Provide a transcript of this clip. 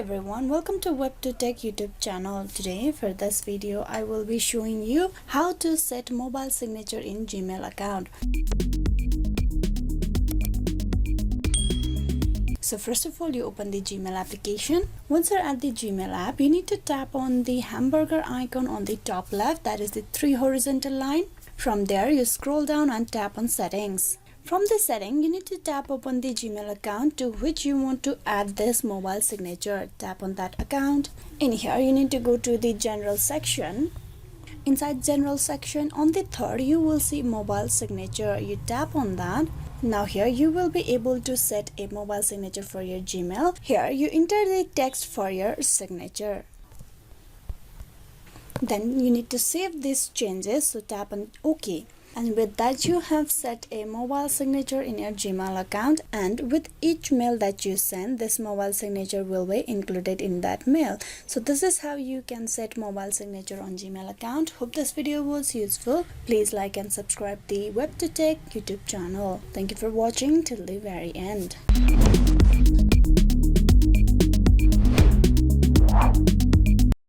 everyone, welcome to WebToTech YouTube channel. Today for this video I will be showing you how to set mobile signature in Gmail account. So first of all, you open the Gmail application. Once you're at the Gmail app, you need to tap on the hamburger icon on the top left, that is the 3 horizontal line. From there you scroll down and tap on settings. From the setting, you need to tap upon the Gmail account to which you want to add this mobile signature. Tap on that account. In here, you need to go to the general section. Inside general section, on the third, you will see mobile signature. You tap on that. Now here, you will be able to set a mobile signature for your Gmail. Here, you enter the text for your signature. Then you need to save these changes, so tap on OK. And with that, you have set a mobile signature in your Gmail account, and with each mail that you send, this mobile signature will be included in that mail. So this is how you can set mobile signature on Gmail account. Hope this video was useful. Please like and subscribe the WebToTech YouTube channel. Thank you for watching till the very end.